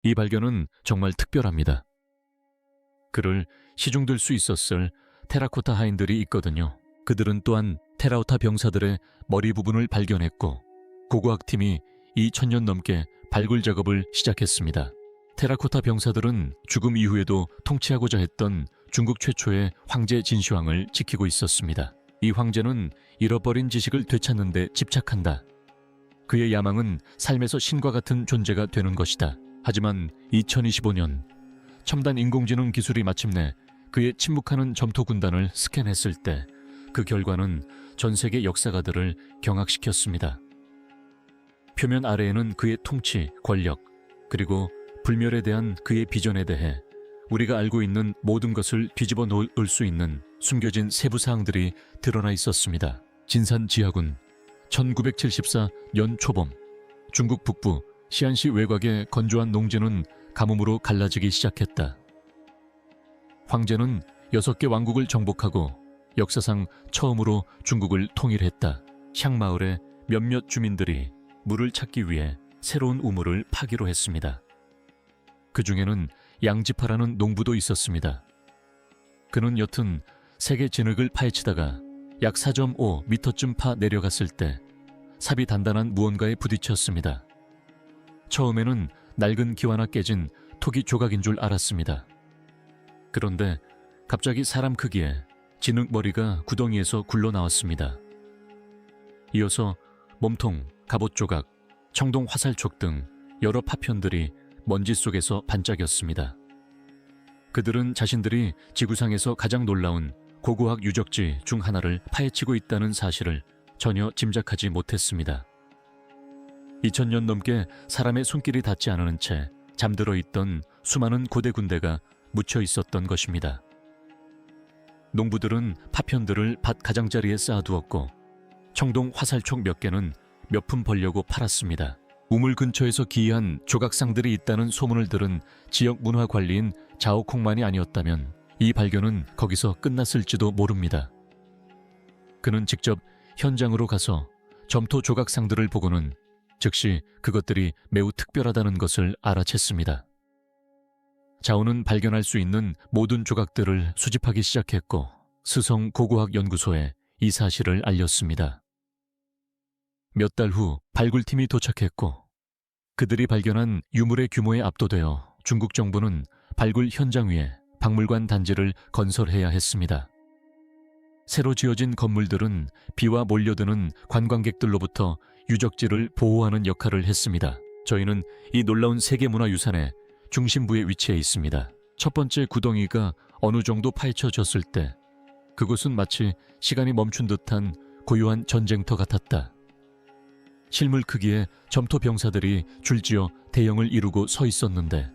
이 발견은 정말 특별합니다. 그를 시중들 수 있었을 테라코타 하인들이 있거든요. 그들은 또한 테라코타 병사들의 머리 부분을 발견했고 고고학팀이 2000년 넘게 발굴 작업을 시작했습니다. 테라코타 병사들은 죽음 이후에도 통치하고자 했던 중국 최초의 황제 진시황을 지키고 있었습니다. 이 황제는 잃어버린 지식을 되찾는 데 집착한다. 그의 야망은 삶에서 신과 같은 존재가 되는 것이다. 하지만 2025년 첨단 인공지능 기술이 마침내 그의 침묵하는 점토 군단을 스캔했을 때 그 결과는 전 세계 역사가들을 경악시켰습니다. 표면 아래에는 그의 통치, 권력, 그리고 불멸에 대한 그의 비전에 대해 우리가 알고 있는 모든 것을 뒤집어 놓을 수 있는 숨겨진 세부 사항들이 드러나 있었습니다. 진산 지하군 1974년 초봄 중국 북부 시안시 외곽의 건조한 농지는 가뭄으로 갈라지기 시작했다. 황제는 6개 왕국을 정복하고 역사상 처음으로 중국을 통일했다. 향마을의 몇몇 주민들이 물을 찾기 위해 새로운 우물을 파기로 했습니다. 그 중에는 양지파라는 농부도 있었습니다. 그는 여튼 세계 진흙을 파헤치다가 약 4.5m쯤 파 내려갔을 때 삽이 단단한 무언가에 부딪혔습니다. 처음에는 낡은 기와나 깨진 토기 조각인 줄 알았습니다. 그런데 갑자기 사람 크기의 진흙 머리가 구덩이에서 굴러 나왔습니다. 이어서 몸통, 갑옷 조각, 청동 화살촉 등 여러 파편들이 먼지 속에서 반짝였습니다. 그들은 자신들이 지구상에서 가장 놀라운 고고학 유적지 중 하나를 파헤치고 있다는 사실을 전혀 짐작하지 못했습니다. 2000년 넘게 사람의 손길이 닿지 않은 채 잠들어 있던 수많은 고대 군대가 묻혀 있었던 것입니다. 농부들은 파편들을 밭 가장자리에 쌓아두었고 청동 화살촉 몇 개는 몇 푼 벌려고 팔았습니다. 우물 근처에서 기이한 조각상들이 있다는 소문을 들은 지역 문화 관리인 자오콩만이 아니었다면 이 발견은 거기서 끝났을지도 모릅니다. 그는 직접 현장으로 가서 점토 조각상들을 보고는 즉시 그것들이 매우 특별하다는 것을 알아챘습니다. 자오는 발견할 수 있는 모든 조각들을 수집하기 시작했고 스성 고고학 연구소에 이 사실을 알렸습니다. 몇 달 후 발굴팀이 도착했고 그들이 발견한 유물의 규모에 압도되어 중국 정부는 발굴 현장 위에 박물관 단지를 건설해야 했습니다. 새로 지어진 건물들은 비와 몰려드는 관광객들로부터 유적지를 보호하는 역할을 했습니다. 저희는 이 놀라운 세계문화유산의 중심부에 위치해 있습니다. 첫 번째 구덩이가 어느 정도 파헤쳐졌을 때 그곳은 마치 시간이 멈춘 듯한 고요한 전쟁터 같았다. 실물 크기의 점토 병사들이 줄지어 대형을 이루고 서 있었는데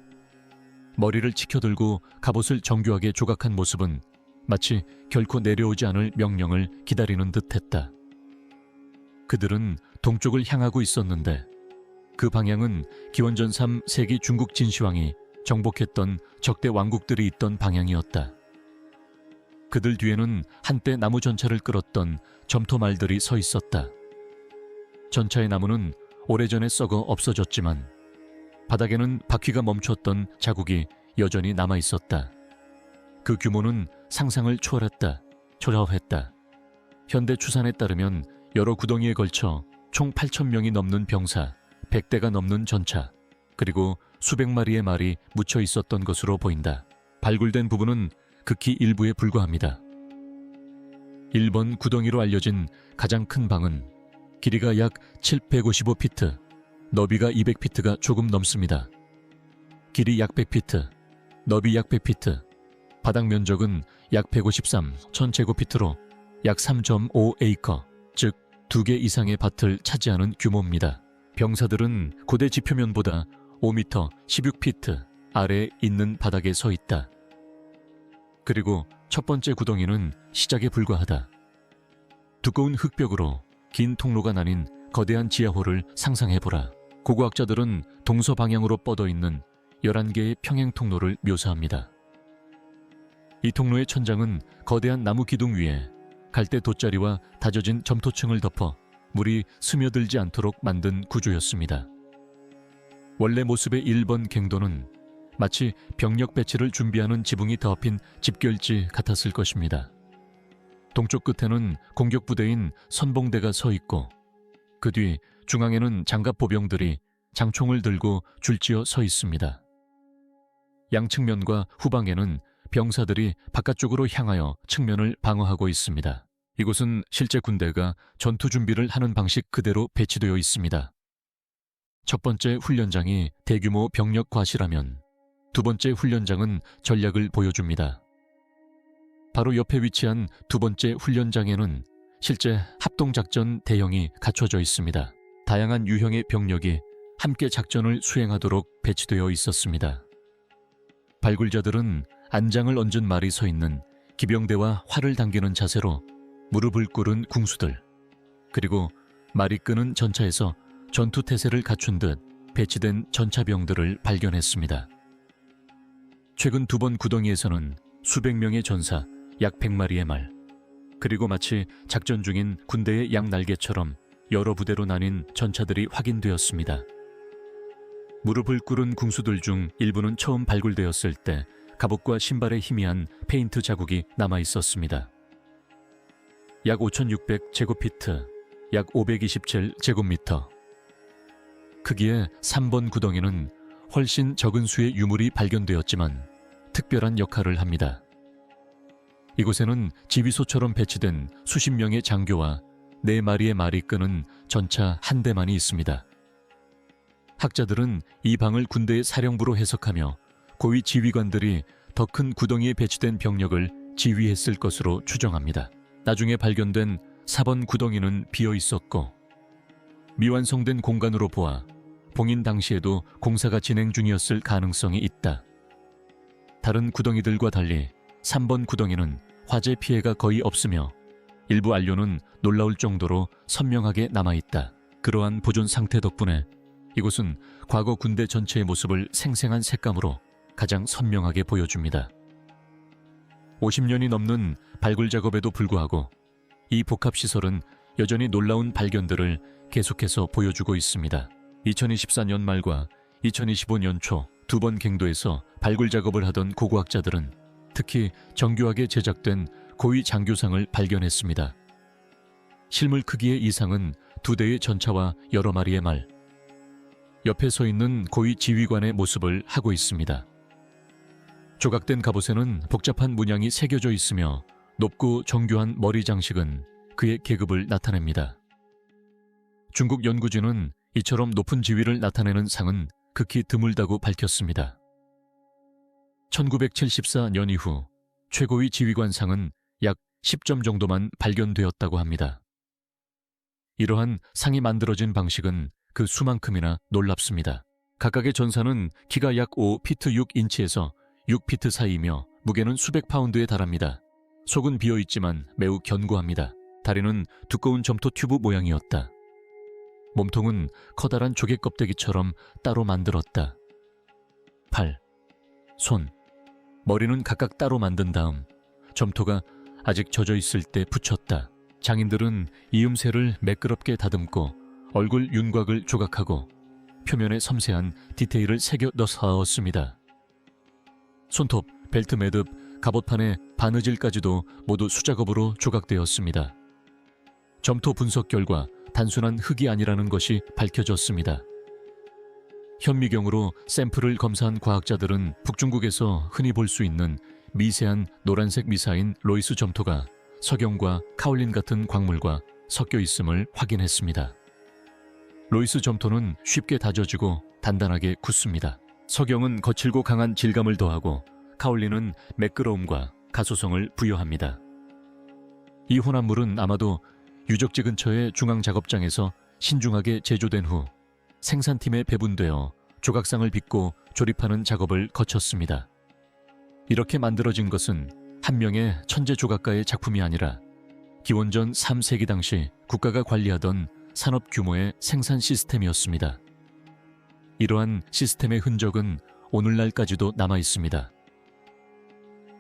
머리를 치켜들고 갑옷을 정교하게 조각한 모습은 마치 결코 내려오지 않을 명령을 기다리는 듯했다. 그들은 동쪽을 향하고 있었는데 그 방향은 기원전 3세기 중국 진시황이 정복했던 적대 왕국들이 있던 방향이었다. 그들 뒤에는 한때 나무 전차를 끌었던 점토 말들이 서 있었다. 전차의 나무는 오래전에 썩어 없어졌지만 바닥에는 바퀴가 멈췄던 자국이 여전히 남아 있었다. 그 규모는 상상을 초월했다. 현대 추산에 따르면 여러 구덩이에 걸쳐 총 8,000명이 넘는 병사, 100대가 넘는 전차, 그리고 수백 마리의 말이 묻혀 있었던 것으로 보인다. 발굴된 부분은 극히 일부에 불과합니다. 1번 구덩이로 알려진 가장 큰 방은 길이가 약 755피트, 너비가 200피트가 조금 넘습니다. 길이 약 100피트, 너비 약 100피트, 바닥 면적은 약 153,000제곱피트로 약 3.5에이커, 즉 2개 이상의 밭을 차지하는 규모입니다. 병사들은 고대 지표면보다 5m 16피트 아래에 있는 바닥에 서 있다. 그리고 첫 번째 구덩이는 시작에 불과하다. 두꺼운 흙벽으로 긴 통로가 나뉜 거대한 지하홀을 상상해보라. 고고학자들은 동서 방향으로 뻗어있는 11개의 평행 통로를 묘사합니다. 이 통로의 천장은 거대한 나무 기둥 위에 갈대 돗자리와 다져진 점토층을 덮어 물이 스며들지 않도록 만든 구조였습니다. 원래 모습의 1번 갱도는 마치 병력 배치를 준비하는 지붕이 덮인 집결지 같았을 것입니다. 동쪽 끝에는 공격 부대인 선봉대가 서 있고 그 뒤 중앙에는 장갑 보병들이 장총을 들고 줄지어 서 있습니다. 양측면과 후방에는 병사들이 바깥쪽으로 향하여 측면을 방어하고 있습니다. 이곳은 실제 군대가 전투 준비를 하는 방식 그대로 배치되어 있습니다. 첫 번째 훈련장이 대규모 병력 과시라면 두 번째 훈련장은 전략을 보여줍니다. 바로 옆에 위치한 두 번째 훈련장에는 실제 합동작전 대형이 갖춰져 있습니다. 다양한 유형의 병력이 함께 작전을 수행하도록 배치되어 있었습니다. 발굴자들은 안장을 얹은 말이 서 있는 기병대와 활을 당기는 자세로 무릎을 꿇은 궁수들, 그리고 말이 끄는 전차에서 전투 태세를 갖춘 듯 배치된 전차병들을 발견했습니다. 최근 두 번 구덩이에서는 수백 명의 전사, 약 100마리의 말, 그리고 마치 작전 중인 군대의 양날개처럼 여러 부대로 나뉜 전차들이 확인되었습니다. 무릎을 꿇은 궁수들 중 일부는 처음 발굴되었을 때 갑옷과 신발에 희미한 페인트 자국이 남아 있었습니다. 약 5,600제곱피트, 약 527제곱미터. 크기의 3번 구덩이는 훨씬 적은 수의 유물이 발견되었지만 특별한 역할을 합니다. 이곳에는 지휘소처럼 배치된 수십 명의 장교와 4마리의 말이 끄는 전차 한 대만이 있습니다. 학자들은 이 방을 군대의 사령부로 해석하며 고위 지휘관들이 더 큰 구덩이에 배치된 병력을 지휘했을 것으로 추정합니다. 나중에 발견된 4번 구덩이는 비어 있었고 미완성된 공간으로 보아 봉인 당시에도 공사가 진행 중이었을 가능성이 있다. 다른 구덩이들과 달리 3번 구덩이는 화재 피해가 거의 없으며 일부 안료는 놀라울 정도로 선명하게 남아있다. 그러한 보존 상태 덕분에 이곳은 과거 군대 전체의 모습을 생생한 색감으로 가장 선명하게 보여줍니다. 50년이 넘는 발굴 작업에도 불구하고 이 복합시설은 여전히 놀라운 발견들을 계속해서 보여주고 있습니다. 2024년 말과 2025년 초 두 번 갱도에서 발굴 작업을 하던 고고학자들은 특히 정교하게 제작된 고위 장교상을 발견했습니다. 실물 크기의 이상은 2대의 전차와 여러 마리의 말, 옆에 서 있는 고위 지휘관의 모습을 하고 있습니다. 조각된 갑옷에는 복잡한 문양이 새겨져 있으며 높고 정교한 머리 장식은 그의 계급을 나타냅니다. 중국 연구진은 이처럼 높은 지위를 나타내는 상은 극히 드물다고 밝혔습니다. 1974년 이후 최고위 지휘관상은 약 10점 정도만 발견되었다고 합니다. 이러한 상이 만들어진 방식은 그 수만큼이나 놀랍습니다. 각각의 전사는 키가 약 5피트 6인치에서 6피트 사이이며 무게는 수백 파운드에 달합니다. 속은 비어있지만 매우 견고합니다. 다리는 두꺼운 점토 튜브 모양이었다. 몸통은 커다란 조개 껍데기처럼 따로 만들었다. 팔, 손, 머리는 각각 따로 만든 다음 점토가 아직 젖어 있을 때 붙였다. 장인들은 이음새를 매끄럽게 다듬고 얼굴 윤곽을 조각하고 표면에 섬세한 디테일을 새겨 넣었습니다. 손톱, 벨트 매듭, 갑옷판의 바느질까지도 모두 수작업으로 조각되었습니다. 점토 분석 결과 단순한 흙이 아니라는 것이 밝혀졌습니다. 현미경으로 샘플을 검사한 과학자들은 북중국에서 흔히 볼 수 있는 미세한 노란색 미사인 로이스 점토가 석영과 카올린 같은 광물과 섞여 있음을 확인했습니다. 로이스 점토는 쉽게 다져지고 단단하게 굳습니다. 석영은 거칠고 강한 질감을 더하고 카올린은 매끄러움과 가소성을 부여합니다. 이 혼합물은 아마도 유적지 근처의 중앙작업장에서 신중하게 제조된 후 생산팀에 배분되어 조각상을 빚고 조립하는 작업을 거쳤습니다. 이렇게 만들어진 것은 한 명의 천재 조각가의 작품이 아니라 기원전 3세기 당시 국가가 관리하던 산업 규모의 생산 시스템이었습니다. 이러한 시스템의 흔적은 오늘날까지도 남아 있습니다.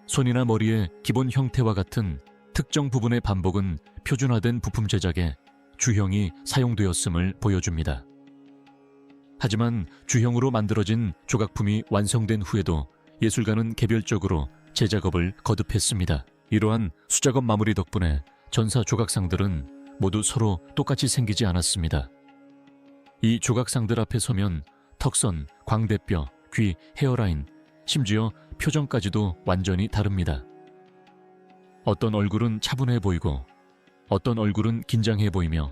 손이나 머리의 기본 형태와 같은 특정 부분의 반복은 표준화된 부품 제작에 주형이 사용되었음을 보여줍니다. 하지만 주형으로 만들어진 조각품이 완성된 후에도 예술가는 개별적으로 재작업을 거듭했습니다. 이러한 수작업 마무리 덕분에 전사 조각상들은 모두 서로 똑같이 생기지 않았습니다. 이 조각상들 앞에 서면 턱선, 광대뼈, 귀, 헤어라인, 심지어 표정까지도 완전히 다릅니다. 어떤 얼굴은 차분해 보이고 어떤 얼굴은 긴장해 보이며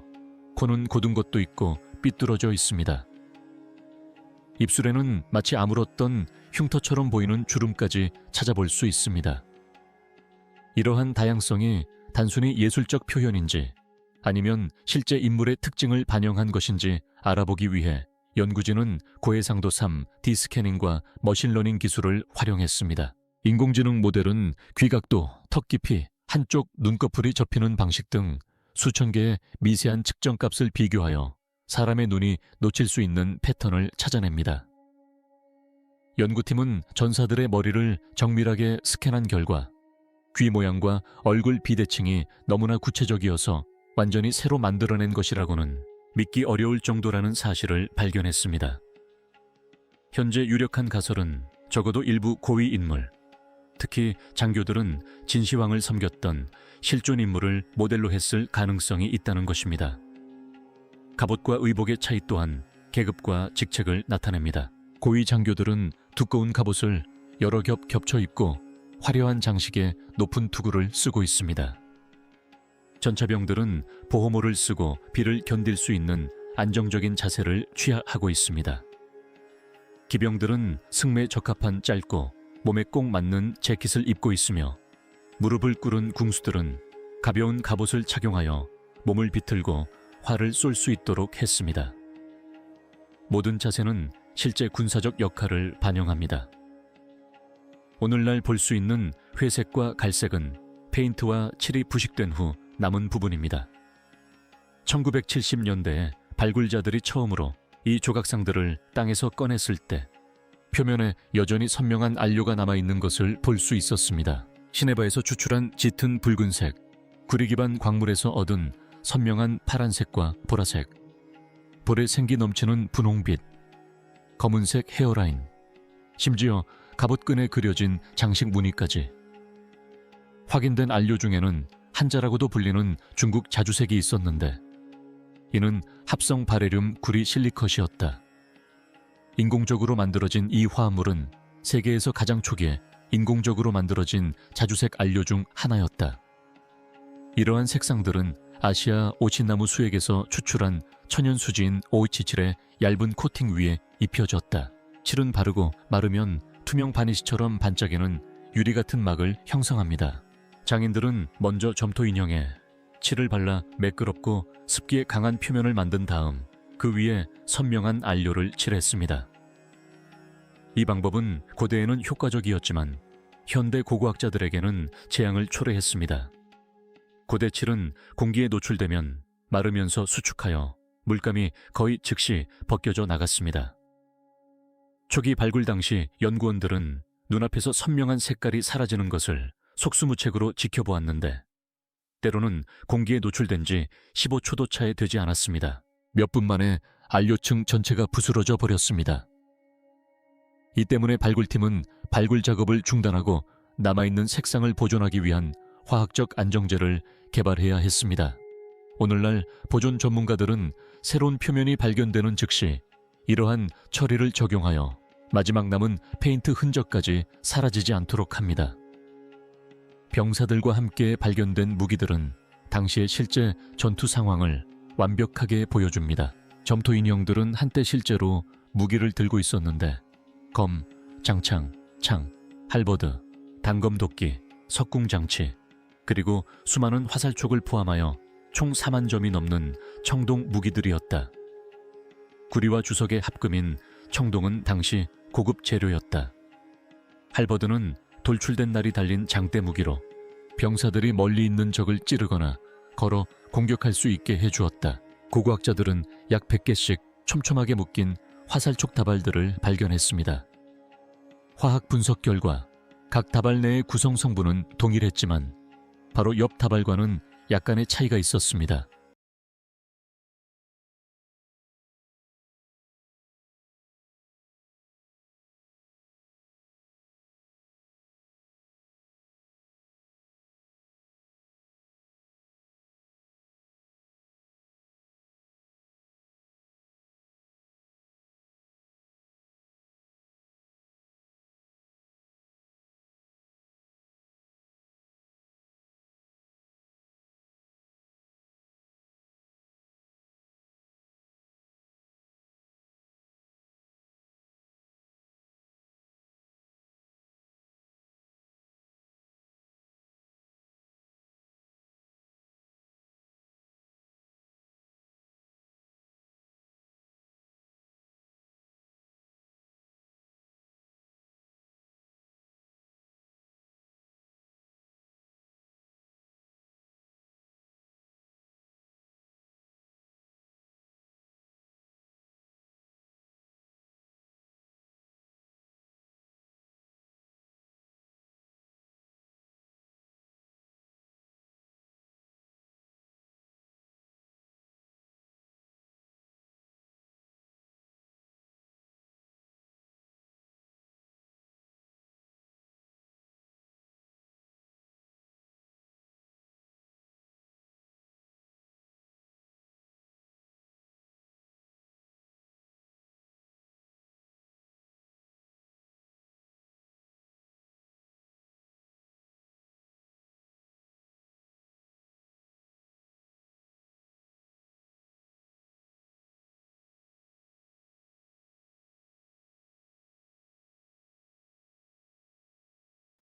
코는 곧은 것도 있고 삐뚤어져 있습니다. 입술에는 마치 아물었던 흉터처럼 보이는 주름까지 찾아볼 수 있습니다. 이러한 다양성이 단순히 예술적 표현인지 아니면 실제 인물의 특징을 반영한 것인지 알아보기 위해 연구진은 고해상도 3 디스캐닝과 머신러닝 기술을 활용했습니다. 인공지능 모델은 귀각도, 턱 깊이, 한쪽 눈꺼풀이 접히는 방식 등 수천 개의 미세한 측정값을 비교하여 사람의 눈이 놓칠 수 있는 패턴을 찾아냅니다. 연구팀은 전사들의 머리를 정밀하게 스캔한 결과 귀 모양과 얼굴 비대칭이 너무나 구체적이어서 완전히 새로 만들어낸 것이라고는 믿기 어려울 정도라는 사실을 발견했습니다. 현재 유력한 가설은 적어도 일부 고위 인물, 특히 장교들은 진시황을 섬겼던 실존 인물을 모델로 했을 가능성이 있다는 것입니다. 갑옷과 의복의 차이 또한 계급과 직책을 나타냅니다. 고위 장교들은 두꺼운 갑옷을 여러 겹 겹쳐 입고 화려한 장식에 높은 투구를 쓰고 있습니다. 전차병들은 보호모를 쓰고 비를 견딜 수 있는 안정적인 자세를 취하고 있습니다. 기병들은 승매에 적합한 짧고 몸에 꼭 맞는 재킷을 입고 있으며 무릎을 꿇은 궁수들은 가벼운 갑옷을 착용하여 몸을 비틀고 활을 쏠 수 있도록 했습니다. 모든 자세는 실제 군사적 역할을 반영합니다. 오늘날 볼 수 있는 회색과 갈색은 페인트와 칠이 부식된 후 남은 부분입니다. 1970년대에 발굴자들이 처음으로 이 조각상들을 땅에서 꺼냈을 때 표면에 여전히 선명한 안료가 남아있는 것을 볼 수 있었습니다. 시네바에서 추출한 짙은 붉은색, 구리 기반 광물에서 얻은 선명한 파란색과 보라색, 볼에 생기 넘치는 분홍빛, 검은색 헤어라인, 심지어 갑옷끈에 그려진 장식 무늬까지. 확인된 안료 중에는 한자라고도 불리는 중국 자주색이 있었는데 이는 합성 바레륨 구리 실리컷이었다. 인공적으로 만들어진 이 화합물은 세계에서 가장 초기에 인공적으로 만들어진 자주색 안료 중 하나였다. 이러한 색상들은 아시아 오츻나무 수액에서 추출한 천연수지인 오이치칠의 얇은 코팅 위에 입혀졌다. 칠은 바르고 마르면 투명 바니시처럼 반짝이는 유리 같은 막을 형성합니다. 장인들은 먼저 점토 인형에 칠을 발라 매끄럽고 습기에 강한 표면을 만든 다음 그 위에 선명한 안료를 칠했습니다. 이 방법은 고대에는 효과적이었지만 현대 고고학자들에게는 재앙을 초래했습니다. 고대 칠은 공기에 노출되면 마르면서 수축하여 물감이 거의 즉시 벗겨져 나갔습니다. 초기 발굴 당시 연구원들은 눈앞에서 선명한 색깔이 사라지는 것을 속수무책으로 지켜보았는데 때로는 공기에 노출된 지 15초도 차에 되지 않았습니다. 몇 분 만에 안료층 전체가 부스러져 버렸습니다. 이 때문에 발굴팀은 발굴 작업을 중단하고 남아있는 색상을 보존하기 위한 화학적 안정제를 개발해야 했습니다. 오늘날 보존 전문가들은 새로운 표면이 발견되는 즉시 이러한 처리를 적용하여 마지막 남은 페인트 흔적까지 사라지지 않도록 합니다. 병사들과 함께 발견된 무기들은 당시의 실제 전투 상황을 완벽하게 보여줍니다. 점토 인형들은 한때 실제로 무기를 들고 있었는데 검, 장창, 창, 할버드, 단검도끼, 석궁장치, 그리고 수많은 화살촉을 포함하여 총 4만 점이 넘는 청동 무기들이었다. 구리와 주석의 합금인 청동은 당시 고급 재료였다. 할버드는 돌출된 날이 달린 장대 무기로 병사들이 멀리 있는 적을 찌르거나 걸어 공격할 수 있게 해주었다. 고고학자들은 약 100개씩 촘촘하게 묶인 화살촉 다발들을 발견했습니다. 화학 분석 결과 각 다발 내의 구성 성분은 동일했지만 바로 옆 다발과는 약간의 차이가 있었습니다.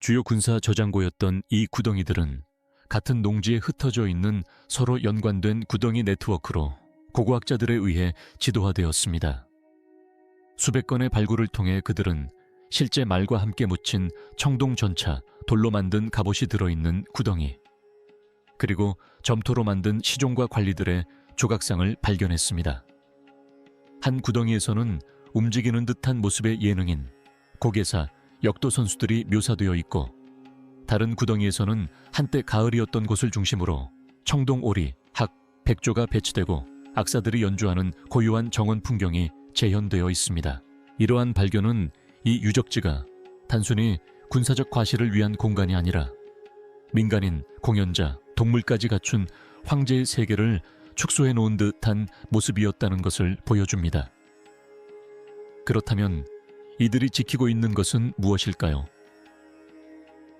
주요 군사 저장고였던 이 구덩이들은 같은 농지에 흩어져 있는 서로 연관된 구덩이 네트워크로 고고학자들에 의해 지도화되었습니다. 수백 건의 발굴을 통해 그들은 실제 말과 함께 묻힌 청동 전차, 돌로 만든 갑옷이 들어있는 구덩이, 그리고 점토로 만든 시종과 관리들의 조각상을 발견했습니다. 한 구덩이에서는 움직이는 듯한 모습의 예능인 고개사, 역도 선수들이 묘사되어 있고, 다른 구덩이에서는 한때 가을이었던 곳을 중심으로 청동오리, 학, 백조가 배치되고 악사들이 연주하는 고유한 정원 풍경이 재현되어 있습니다. 이러한 발견은 이 유적지가 단순히 군사적 과시를 위한 공간이 아니라 민간인, 공연자, 동물까지 갖춘 황제의 세계를 축소해 놓은 듯한 모습이었다는 것을 보여줍니다. 그렇다면 이들이 지키고 있는 것은 무엇일까요?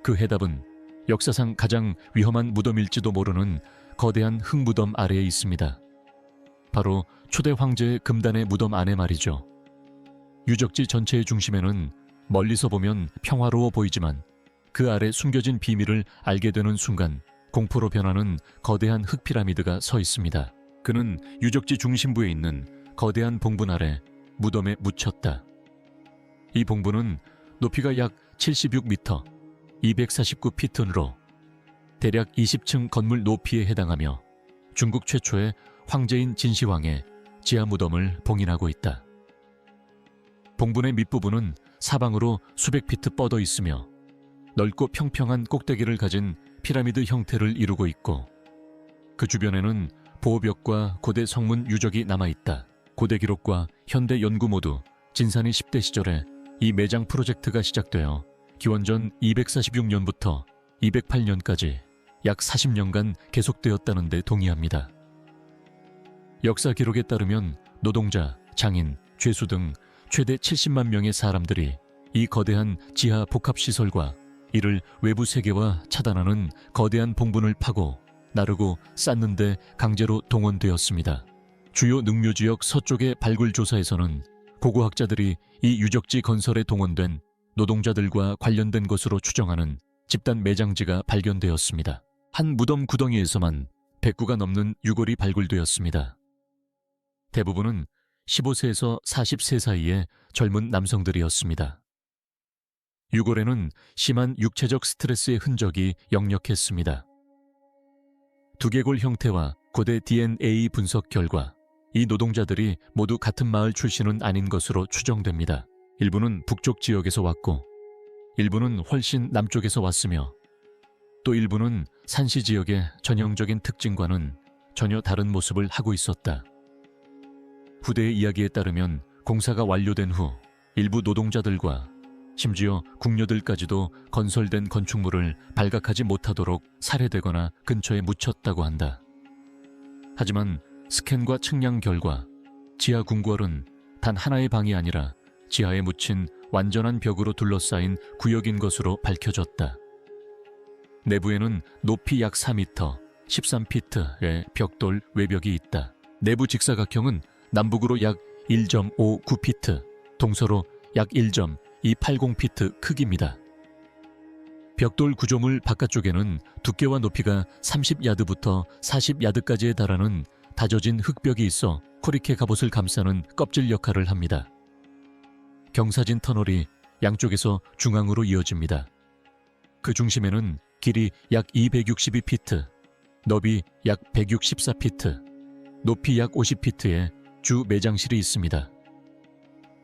그 해답은 역사상 가장 위험한 무덤일지도 모르는 거대한 흙무덤 아래에 있습니다. 바로 초대 황제의 금단의 무덤 안에 말이죠. 유적지 전체의 중심에는 멀리서 보면 평화로워 보이지만 그 아래 숨겨진 비밀을 알게 되는 순간 공포로 변하는 거대한 흙 피라미드가 서 있습니다. 그는 유적지 중심부에 있는 거대한 봉분 아래 무덤에 묻혔다. 이 봉분은 높이가 약 76m, 249피트로 대략 20층 건물 높이에 해당하며 중국 최초의 황제인 진시황의 지하 무덤을 봉인하고 있다. 봉분의 밑부분은 사방으로 수백 피트 뻗어 있으며 넓고 평평한 꼭대기를 가진 피라미드 형태를 이루고 있고, 그 주변에는 보호벽과 고대 성문 유적이 남아있다. 고대 기록과 현대 연구 모두 진산이 10대 시절에 이 매장 프로젝트가 시작되어 기원전 246년부터 208년까지 약 40년간 계속되었다는 데 동의합니다. 역사 기록에 따르면 노동자, 장인, 죄수 등 최대 70만 명의 사람들이 이 거대한 지하 복합시설과 이를 외부 세계와 차단하는 거대한 봉분을 파고 나르고 쌓는 데 강제로 동원되었습니다. 주요 능묘지역 서쪽의 발굴 조사에서는 고고학자들이 이 유적지 건설에 동원된 노동자들과 관련된 것으로 추정하는 집단 매장지가 발견되었습니다. 한 무덤 구덩이에서만 100구가 넘는 유골이 발굴되었습니다. 대부분은 15세에서 40세 사이의 젊은 남성들이었습니다. 유골에는 심한 육체적 스트레스의 흔적이 역력했습니다. 두개골 형태와 고대 DNA 분석 결과 이 노동자들이 모두 같은 마을 출신은 아닌 것으로 추정됩니다. 일부는 북쪽 지역에서 왔고, 일부는 훨씬 남쪽에서 왔으며, 또 일부는 산시 지역의 전형적인 특징과는 전혀 다른 모습을 하고 있었다. 후대의 이야기에 따르면 공사가 완료된 후 일부 노동자들과 심지어 궁녀들까지도 건설된 건축물을 발각하지 못하도록 살해되거나 근처에 묻혔다고 한다. 하지만 스캔과 측량 결과 지하 궁궐은 단 하나의 방이 아니라 지하에 묻힌 완전한 벽으로 둘러싸인 구역인 것으로 밝혀졌다. 내부에는 높이 약 4m, 13피트의 벽돌 외벽이 있다. 내부 직사각형은 남북으로 약 1.59피트, 동서로 약 1.280피트 크기입니다. 벽돌 구조물 바깥쪽에는 두께와 높이가 30야드부터 40야드까지에 달하는 다져진 흙벽이 있어 코리케 갑옷을 감싸는 껍질 역할을 합니다. 경사진 터널이 양쪽에서 중앙으로 이어집니다. 그 중심에는 길이 약 262피트, 너비 약 164피트, 높이 약 50피트의 주 매장실이 있습니다.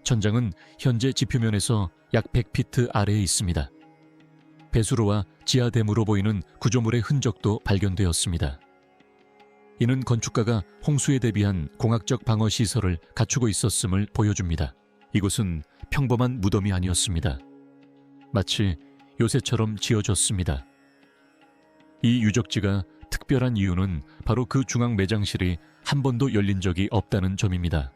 천장은 현재 지표면에서 약 100피트 아래에 있습니다. 배수로와 지하댐으로 보이는 구조물의 흔적도 발견되었습니다. 이는 건축가가 홍수에 대비한 공학적 방어 시설을 갖추고 있었음을 보여줍니다. 이곳은 평범한 무덤이 아니었습니다. 마치 요새처럼 지어졌습니다. 이 유적지가 특별한 이유는 바로 그 중앙 매장실이 한 번도 열린 적이 없다는 점입니다.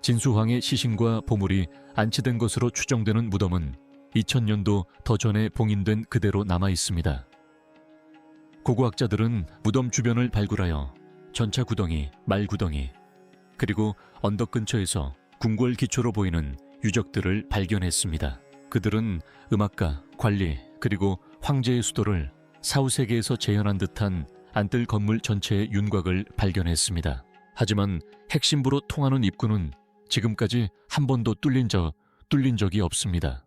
진수황의 시신과 보물이 안치된 것으로 추정되는 무덤은 2000년도 더 전에 봉인된 그대로 남아 있습니다. 고고학자들은 무덤 주변을 발굴하여 전차 구덩이, 말 구덩이, 그리고 언덕 근처에서 궁궐 기초로 보이는 유적들을 발견했습니다. 그들은 음악가, 관리, 그리고 황제의 수도를 사후세계에서 재현한 듯한 안뜰 건물 전체의 윤곽을 발견했습니다. 하지만 핵심부로 통하는 입구는 지금까지 한 번도 뚫린 적이 없습니다.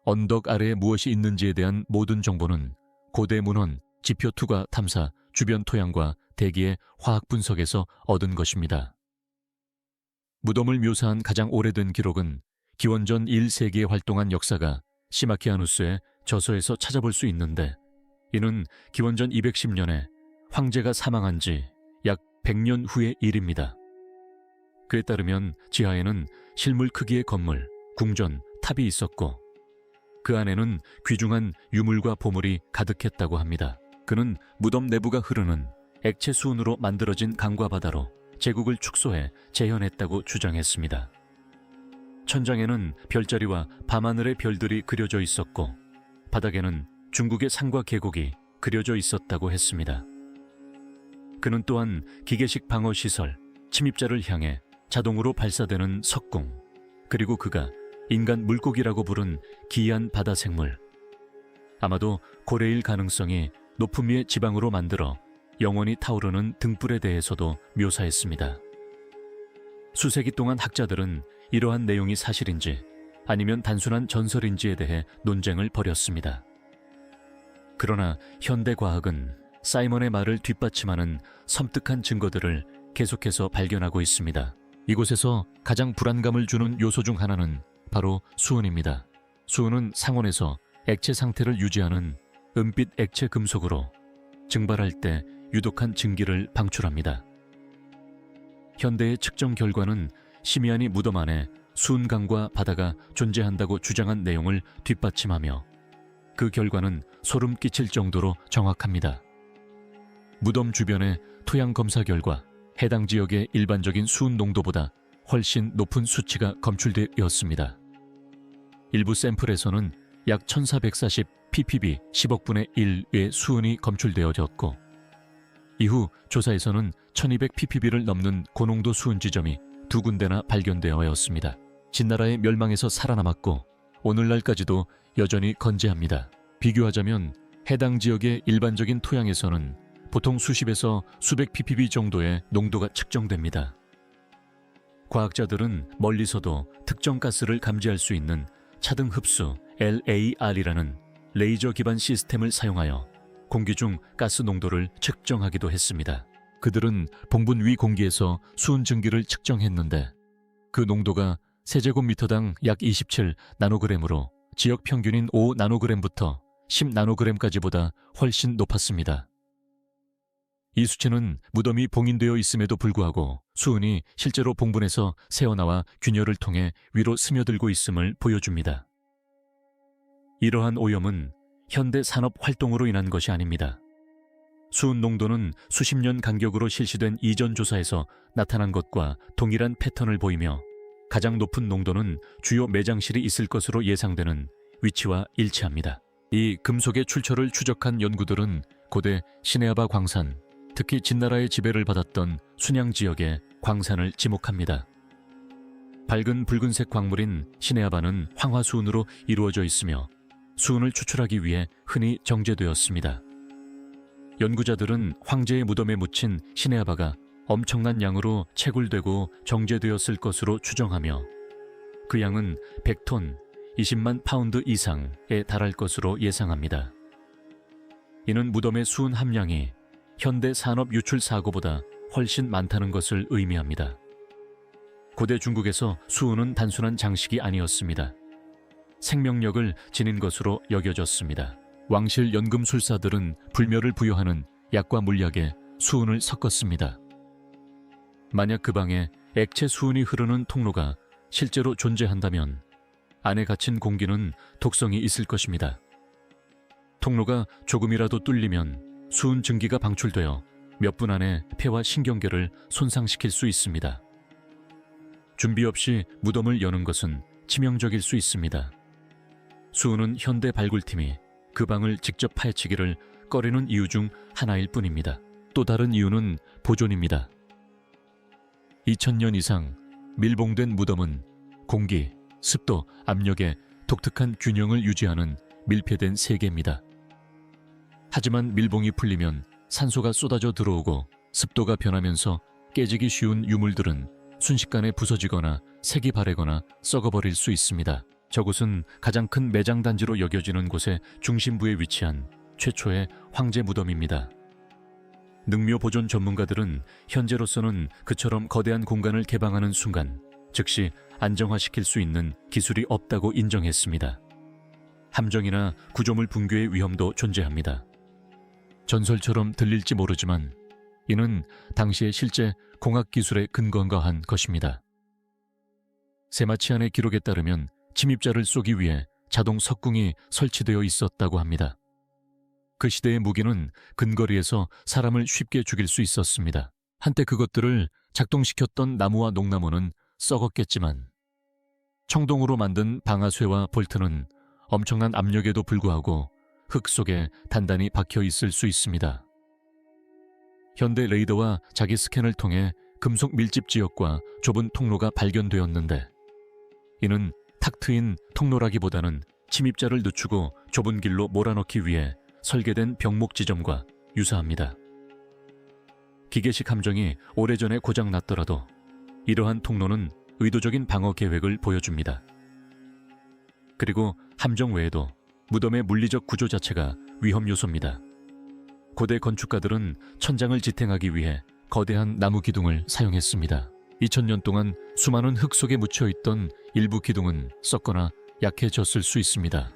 언덕 아래에 무엇이 있는지에 대한 모든 정보는 고대 문헌, 지표 투과 탐사, 주변 토양과 대기의 화학 분석에서 얻은 것입니다. 무덤을 묘사한 가장 오래된 기록은 기원전 1세기에 활동한 역사가 시마키아누스의 저서에서 찾아볼 수 있는데, 이는 기원전 210년에 황제가 사망한 지 약 100년 후의 일입니다. 그에 따르면 지하에는 실물 크기의 건물, 궁전, 탑이 있었고 그 안에는 귀중한 유물과 보물이 가득했다고 합니다. 그는 무덤 내부가 흐르는 액체 수은으로 만들어진 강과 바다로 제국을 축소해 재현했다고 주장했습니다. 천장에는 별자리와 밤하늘의 별들이 그려져 있었고 바닥에는 중국의 산과 계곡이 그려져 있었다고 했습니다. 그는 또한 기계식 방어시설, 침입자를 향해 자동으로 발사되는 석궁, 그리고 그가 인간 물고기라고 부른 기이한 바다 생물, 아마도 고래일 가능성이 높음 위의 지방으로 만들어 영원히 타오르는 등불에 대해서도 묘사했습니다. 수세기 동안 학자들은 이러한 내용이 사실인지 아니면 단순한 전설인지에 대해 논쟁을 벌였습니다. 그러나 현대 과학은 사이먼의 말을 뒷받침하는 섬뜩한 증거들을 계속해서 발견하고 있습니다. 이곳에서 가장 불안감을 주는 요소 중 하나는 바로 수은입니다. 수은은 상온에서 액체 상태를 유지하는 은빛 액체 금속으로 증발할 때 유독한 증기를 방출합니다. 현대의 측정 결과는 시미안이 무덤 안에 수은강과 바다가 존재한다고 주장한 내용을 뒷받침하며 그 결과는 소름 끼칠 정도로 정확합니다. 무덤 주변의 토양 검사 결과 해당 지역의 일반적인 수은 농도보다 훨씬 높은 수치가 검출되었습니다. 일부 샘플에서는 약 1440 ppb 10억분의 1의 수은이 검출되어졌고 이후 조사에서는 1200 ppb를 넘는 고농도 수은 지점이 2군데나 발견되었습니다. 진나라의 멸망에서 살아남았고 오늘날까지도 여전히 건재합니다. 비교하자면 해당 지역의 일반적인 토양에서는 보통 수십에서 수백 ppb 정도의 농도가 측정됩니다. 과학자들은 멀리서도 특정 가스를 감지할 수 있는 차등 흡수 LAR이라는 레이저 기반 시스템을 사용하여 공기 중 가스 농도를 측정하기도 했습니다. 그들은 봉분 위 공기에서 수은 증기를 측정했는데 그 농도가 세제곱미터당 약 27 나노그램으로 지역 평균인 5 나노그램부터 10 나노그램까지보다 훨씬 높았습니다. 이 수치는 무덤이 봉인되어 있음에도 불구하고 수은이 실제로 봉분에서 새어나와 균열을 통해 위로 스며들고 있음을 보여줍니다. 이러한 오염은 현대 산업 활동으로 인한 것이 아닙니다. 수은 농도는 수십 년 간격으로 실시된 이전 조사에서 나타난 것과 동일한 패턴을 보이며 가장 높은 농도는 주요 매장실이 있을 것으로 예상되는 위치와 일치합니다. 이 금속의 출처를 추적한 연구들은 고대 시네아바 광산, 특히 진나라의 지배를 받았던 순양 지역의 광산을 지목합니다. 밝은 붉은색 광물인 시네아바는 황화수은으로 이루어져 있으며 수은을 추출하기 위해 흔히 정제되었습니다. 연구자들은 황제의 무덤에 묻힌 시네아바가 엄청난 양으로 채굴되고 정제되었을 것으로 추정하며 그 양은 100톤, 20만 파운드 이상에 달할 것으로 예상합니다. 이는 무덤의 수은 함량이 현대 산업 유출 사고보다 훨씬 많다는 것을 의미합니다. 고대 중국에서 수은은 단순한 장식이 아니었습니다. 생명력을 지닌 것으로 여겨졌습니다. 왕실 연금술사들은 불멸을 부여하는 약과 물약에 수은을 섞었습니다. 만약 그 방에 액체 수은이 흐르는 통로가 실제로 존재한다면 안에 갇힌 공기는 독성이 있을 것입니다. 통로가 조금이라도 뚫리면 수은 증기가 방출되어 몇 분 안에 폐와 신경계를 손상시킬 수 있습니다. 준비 없이 무덤을 여는 것은 치명적일 수 있습니다. 수은은 현대 발굴팀이 그 방을 직접 파헤치기를 꺼리는 이유 중 하나일 뿐입니다. 또 다른 이유는 보존입니다. 2000년 이상 밀봉된 무덤은 공기, 습도, 압력에 독특한 균형을 유지하는 밀폐된 세계입니다. 하지만 밀봉이 풀리면 산소가 쏟아져 들어오고 습도가 변하면서 깨지기 쉬운 유물들은 순식간에 부서지거나 색이 바래거나 썩어버릴 수 있습니다. 저곳은 가장 큰 매장단지로 여겨지는 곳의 중심부에 위치한 최초의 황제 무덤입니다. 능묘 보존 전문가들은 현재로서는 그처럼 거대한 공간을 개방하는 순간 즉시 안정화시킬 수 있는 기술이 없다고 인정했습니다. 함정이나 구조물 붕괴의 위험도 존재합니다. 전설처럼 들릴지 모르지만 이는 당시의 실제 공학기술의 근거가 한 것입니다. 세마치안의 기록에 따르면 침입자를 쏘기 위해 자동 석궁이 설치되어 있었다고 합니다. 그 시대의 무기는 근거리에서 사람을 쉽게 죽일 수 있었습니다. 한때 그것들을 작동시켰던 나무와 농나무는 썩었겠지만 청동으로 만든 방아쇠와 볼트는 엄청난 압력에도 불구하고 흙 속에 단단히 박혀 있을 수 있습니다. 현대 레이더와 자기 스캔을 통해 금속 밀집 지역과 좁은 통로가 발견되었는데 이는 탁 트인 통로라기보다는 침입자를 늦추고 좁은 길로 몰아넣기 위해 설계된 병목 지점과 유사합니다. 기계식 함정이 오래전에 고장났더라도 이러한 통로는 의도적인 방어 계획을 보여줍니다. 그리고 함정 외에도 무덤의 물리적 구조 자체가 위험 요소입니다. 고대 건축가들은 천장을 지탱하기 위해 거대한 나무 기둥을 사용했습니다. 2000년 동안 수많은 흙 속에 묻혀있던 일부 기둥은 썩거나 약해졌을 수 있습니다.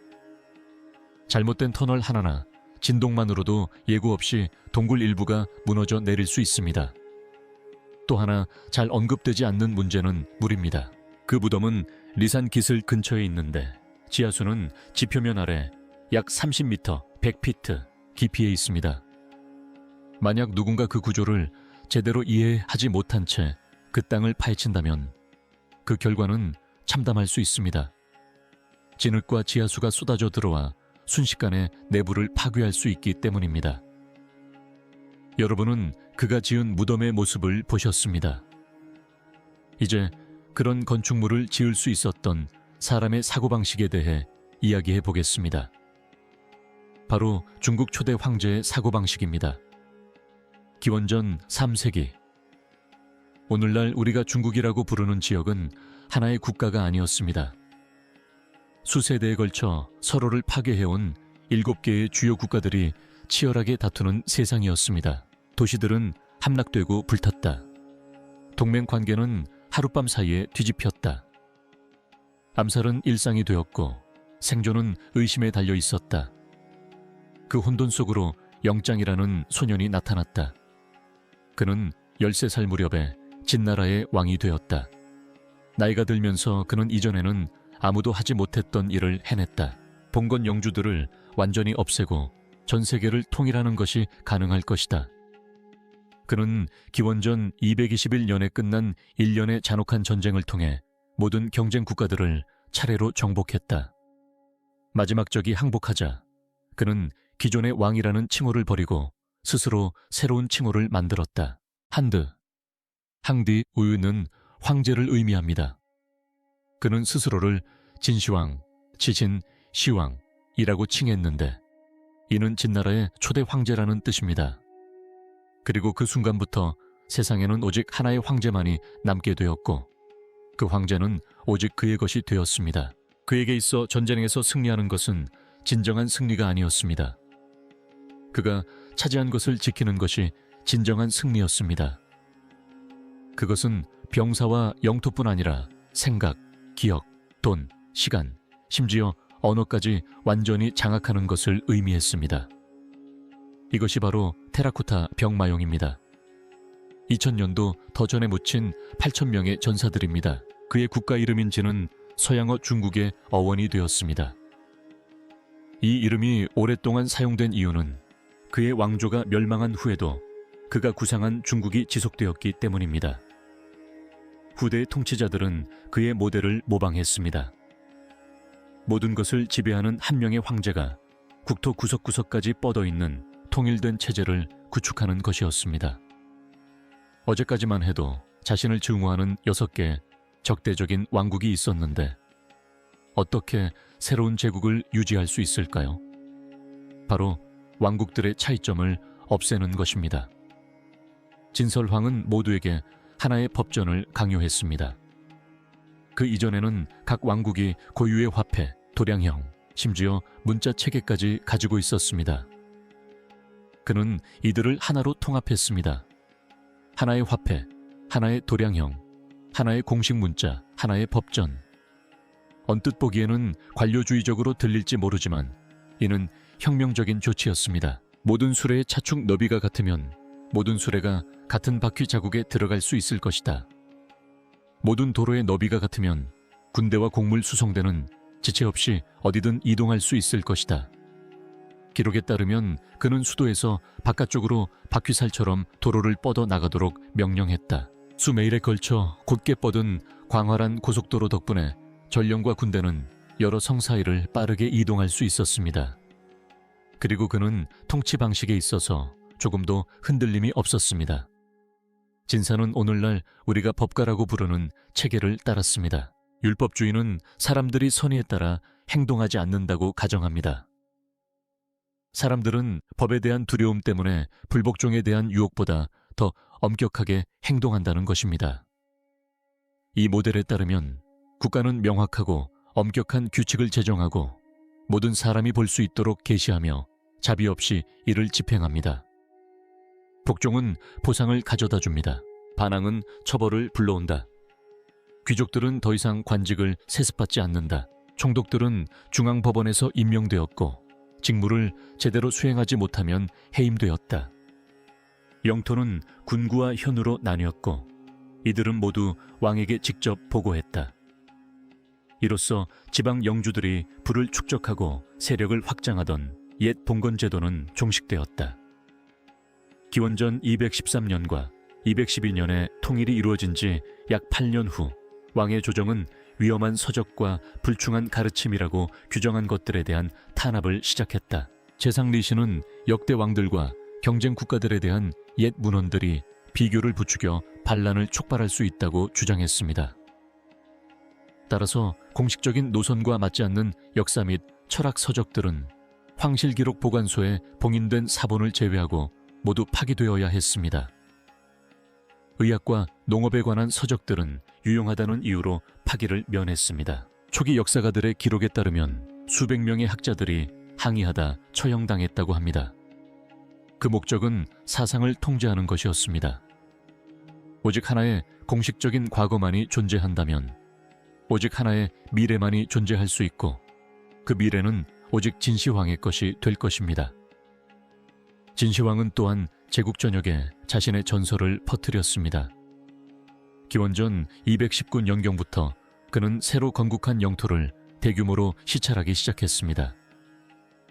잘못된 터널 하나나 진동만으로도 예고 없이 동굴 일부가 무너져 내릴 수 있습니다. 또 하나 잘 언급되지 않는 문제는 물입니다. 그 무덤은 리산 기슭 근처에 있는데 지하수는 지표면 아래 약 30m, 100피트 깊이에 있습니다. 만약 누군가 그 구조를 제대로 이해하지 못한 채 그 땅을 파헤친다면 그 결과는 참담할 수 있습니다. 진흙과 지하수가 쏟아져 들어와 순식간에 내부를 파괴할 수 있기 때문입니다. 여러분은 그가 지은 무덤의 모습을 보셨습니다. 이제 그런 건축물을 지을 수 있었던 사람의 사고방식에 대해 이야기해 보겠습니다. 바로 중국 초대 황제의 사고방식입니다. 기원전 3세기. 오늘날 우리가 중국이라고 부르는 지역은 하나의 국가가 아니었습니다. 수세대에 걸쳐 서로를 파괴해온 7개의 주요 국가들이 치열하게 다투는 세상이었습니다. 도시들은 함락되고 불탔다. 동맹 관계는 하룻밤 사이에 뒤집혔다. 암살은 일상이 되었고 생존은 의심에 달려 있었다. 그 혼돈 속으로 영장이라는 소년이 나타났다. 그는 13살 무렵에 진나라의 왕이 되었다. 나이가 들면서 그는 이전에는 아무도 하지 못했던 일을 해냈다. 봉건 영주들을 완전히 없애고 전 세계를 통일하는 것이 가능할 것이다. 그는 기원전 221년에 끝난 1년의 잔혹한 전쟁을 통해 모든 경쟁 국가들을 차례로 정복했다. 마지막 적이 항복하자 그는 기존의 왕이라는 칭호를 버리고 스스로 새로운 칭호를 만들었다. 한드, 항디 우유는 황제를 의미합니다. 그는 스스로를 진시황, 지진, 시황이라고 칭했는데 이는 진나라의 초대 황제라는 뜻입니다. 그리고 그 순간부터 세상에는 오직 하나의 황제만이 남게 되었고 그 황제는 오직 그의 것이 되었습니다. 그에게 있어 전쟁에서 승리하는 것은 진정한 승리가 아니었습니다. 그가 차지한 것을 지키는 것이 진정한 승리였습니다. 그것은 병사와 영토뿐 아니라 생각, 기억, 돈, 시간, 심지어 언어까지 완전히 장악하는 것을 의미했습니다. 이것이 바로 테라코타 병마용입니다. 2000년도 더 전에 묻힌 8,000명의 전사들입니다. 그의 국가 이름인지는 서양어 중국의 어원이 되었습니다. 이 이름이 오랫동안 사용된 이유는 그의 왕조가 멸망한 후에도 그가 구상한 중국이 지속되었기 때문입니다. 후대의 통치자들은 그의 모델을 모방했습니다. 모든 것을 지배하는 한 명의 황제가 국토 구석구석까지 뻗어있는 통일된 체제를 구축하는 것이었습니다. 어제까지만 해도 자신을 증오하는 6개의 적대적인 왕국이 있었는데 어떻게 새로운 제국을 유지할 수 있을까요? 바로 왕국들의 차이점을 없애는 것입니다. 진설황은 모두에게 하나의 법전을 강요했습니다. 그 이전에는 각 왕국이 고유의 화폐, 도량형, 심지어 문자 체계까지 가지고 있었습니다. 그는 이들을 하나로 통합했습니다. 하나의 화폐, 하나의 도량형, 하나의 공식 문자, 하나의 법전. 언뜻 보기에는 관료주의적으로 들릴지 모르지만 이는 혁명적인 조치였습니다. 모든 수레의 차축 너비가 같으면 모든 수레가 같은 바퀴 자국에 들어갈 수 있을 것이다. 모든 도로의 너비가 같으면 군대와 곡물 수송대는 지체 없이 어디든 이동할 수 있을 것이다. 기록에 따르면 그는 수도에서 바깥쪽으로 바퀴살처럼 도로를 뻗어 나가도록 명령했다. 수매일에 걸쳐 곧게 뻗은 광활한 고속도로 덕분에 전령과 군대는 여러 성 사이를 빠르게 이동할 수 있었습니다. 그리고 그는 통치 방식에 있어서 조금도 흔들림이 없었습니다. 진사는 오늘날 우리가 법가라고 부르는 체계를 따랐습니다. 율법주의는 사람들이 선의에 따라 행동하지 않는다고 가정합니다. 사람들은 법에 대한 두려움 때문에 불복종에 대한 유혹보다 더 엄격하게 행동한다는 것입니다. 이 모델에 따르면 국가는 명확하고 엄격한 규칙을 제정하고 모든 사람이 볼 수 있도록 게시하며 자비 없이 이를 집행합니다. 복종은 보상을 가져다 줍니다. 반항은 처벌을 불러온다. 귀족들은 더 이상 관직을 세습받지 않는다. 총독들은 중앙법원에서 임명되었고 직무를 제대로 수행하지 못하면 해임되었다. 영토는 군구와 현우로 나뉘었고 이들은 모두 왕에게 직접 보고했다. 이로써 지방 영주들이 부를 축적하고 세력을 확장하던 옛 봉건제도는 종식되었다. 기원전 213년과 212년에 통일이 이루어진 지 약 8년 후 왕의 조정은 위험한 서적과 불충한 가르침이라고 규정한 것들에 대한 탄압을 시작했다. 제상리시는 역대 왕들과 경쟁 국가들에 대한 옛 문헌들이 비교를 부추겨 반란을 촉발할 수 있다고 주장했습니다. 따라서 공식적인 노선과 맞지 않는 역사 및 철학 서적들은 황실기록 보관소에 봉인된 사본을 제외하고 모두 파기되어야 했습니다. 의학과 농업에 관한 서적들은 유용하다는 이유로 파기를 면했습니다. 초기 역사가들의 기록에 따르면 수백 명의 학자들이 항의하다 처형당했다고 합니다. 그 목적은 사상을 통제하는 것이었습니다. 오직 하나의 공식적인 과거만이 존재한다면 오직 하나의 미래만이 존재할 수 있고 그 미래는 오직 진시황의 것이 될 것입니다. 진시황은 또한 제국 전역에 자신의 전설을 퍼뜨렸습니다. 기원전 219년경부터 그는 새로 건국한 영토를 대규모로 시찰하기 시작했습니다.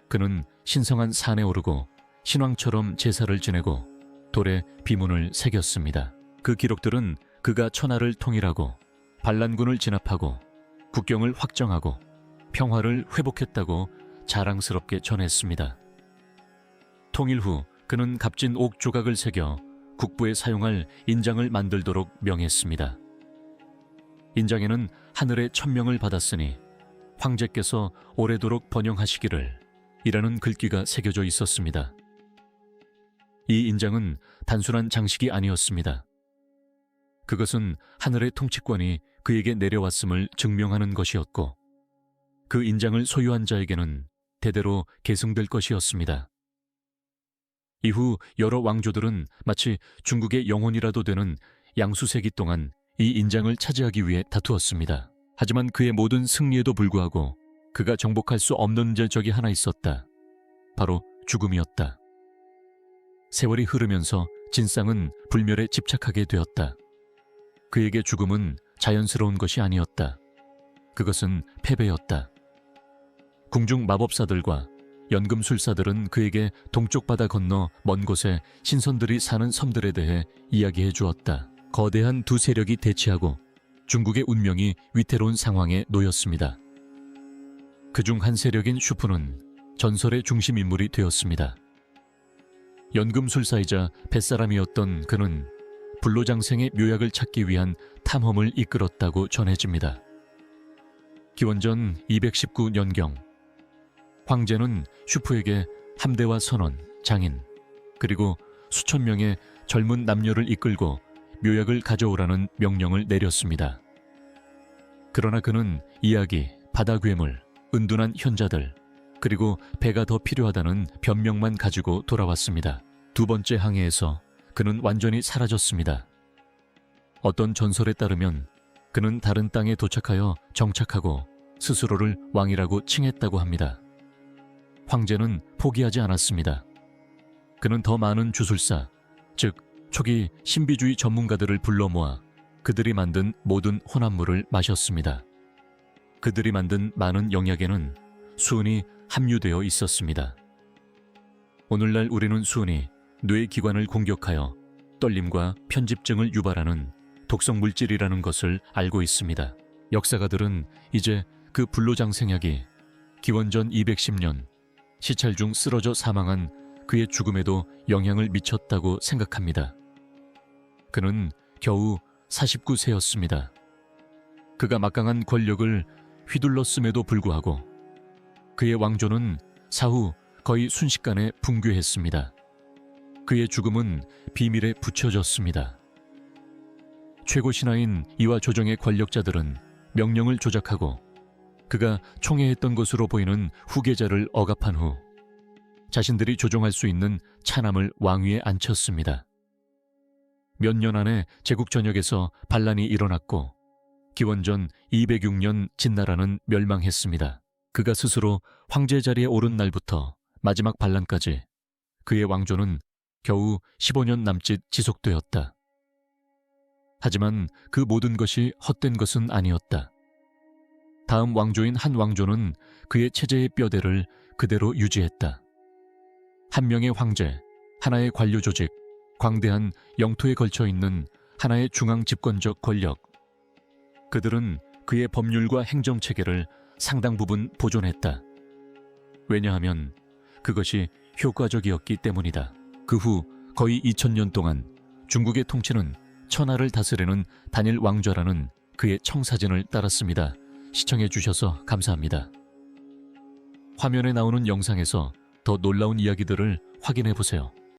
그는 신성한 산에 오르고 신왕처럼 제사를 지내고 돌에 비문을 새겼습니다. 그 기록들은 그가 천하를 통일하고 반란군을 진압하고 국경을 확정하고 평화를 회복했다고 자랑스럽게 전했습니다. 통일 후 그는 값진 옥 조각을 새겨 국부에 사용할 인장을 만들도록 명했습니다. 인장에는 하늘의 천명을 받았으니 황제께서 오래도록 번영하시기를 이라는 글귀가 새겨져 있었습니다. 이 인장은 단순한 장식이 아니었습니다. 그것은 하늘의 통치권이 그에게 내려왔음을 증명하는 것이었고 그 인장을 소유한 자에게는 대대로 계승될 것이었습니다. 이후 여러 왕조들은 마치 중국의 영혼이라도 되는 양수세기 동안 이 인장을 차지하기 위해 다투었습니다. 하지만 그의 모든 승리에도 불구하고 그가 정복할 수 없는 적이 하나 있었다. 바로 죽음이었다. 세월이 흐르면서 진상은 불멸에 집착하게 되었다. 그에게 죽음은 자연스러운 것이 아니었다. 그것은 패배였다. 궁중 마법사들과 연금술사들은 그에게 동쪽 바다 건너 먼 곳에 신선들이 사는 섬들에 대해 이야기해 주었다. 거대한 두 세력이 대치하고 중국의 운명이 위태로운 상황에 놓였습니다. 그중 한 세력인 슈프는 전설의 중심 인물이 되었습니다. 연금술사이자 뱃사람이었던 그는 불로장생의 묘약을 찾기 위한 탐험을 이끌었다고 전해집니다. 기원전 219년경 황제는 슈프에게 함대와 선원, 장인, 그리고 수천 명의 젊은 남녀를 이끌고 묘약을 가져오라는 명령을 내렸습니다. 그러나 그는 이야기, 바다 괴물, 은둔한 현자들, 그리고 배가 더 필요하다는 변명만 가지고 돌아왔습니다. 두 번째 항해에서 그는 완전히 사라졌습니다. 어떤 전설에 따르면 그는 다른 땅에 도착하여 정착하고 스스로를 왕이라고 칭했다고 합니다. 황제는 포기하지 않았습니다. 그는 더 많은 주술사, 즉 초기 신비주의 전문가들을 불러 모아 그들이 만든 모든 혼합물을 마셨습니다. 그들이 만든 많은 영약에는 수은이 함유되어 있었습니다. 오늘날 우리는 수은이 뇌 기관을 공격하여 떨림과 편집증을 유발하는 독성 물질이라는 것을 알고 있습니다. 역사가들은 이제 그 불로장생약이 기원전 210년 시찰 중 쓰러져 사망한 그의 죽음에도 영향을 미쳤다고 생각합니다. 그는 겨우 49세였습니다. 그가 막강한 권력을 휘둘렀음에도 불구하고 그의 왕조는 사후 거의 순식간에 붕괴했습니다. 그의 죽음은 비밀에 붙여졌습니다. 최고 신하인 이와 조정의 권력자들은 명령을 조작하고 그가 총애했던 것으로 보이는 후계자를 억압한 후 자신들이 조종할 수 있는 차남을 왕위에 앉혔습니다. 몇 년 안에 제국 전역에서 반란이 일어났고 기원전 206년 진나라는 멸망했습니다. 그가 스스로 황제 자리에 오른 날부터 마지막 반란까지 그의 왕조는 겨우 15년 남짓 지속되었다. 하지만 그 모든 것이 헛된 것은 아니었다. 다음 왕조인 한 왕조는 그의 체제의 뼈대를 그대로 유지했다. 한 명의 황제, 하나의 관료 조직, 광대한 영토에 걸쳐 있는 하나의 중앙 집권적 권력. 그들은 그의 법률과 행정체계를 상당 부분 보존했다. 왜냐하면 그것이 효과적이었기 때문이다. 그 후 거의 2000년 동안 중국의 통치는 천하를 다스리는 단일 왕좌라는 그의 청사진을 따랐습니다. 시청해 주셔서 감사합니다. 화면에 나오는 영상에서 더 놀라운 이야기들을 확인해 보세요.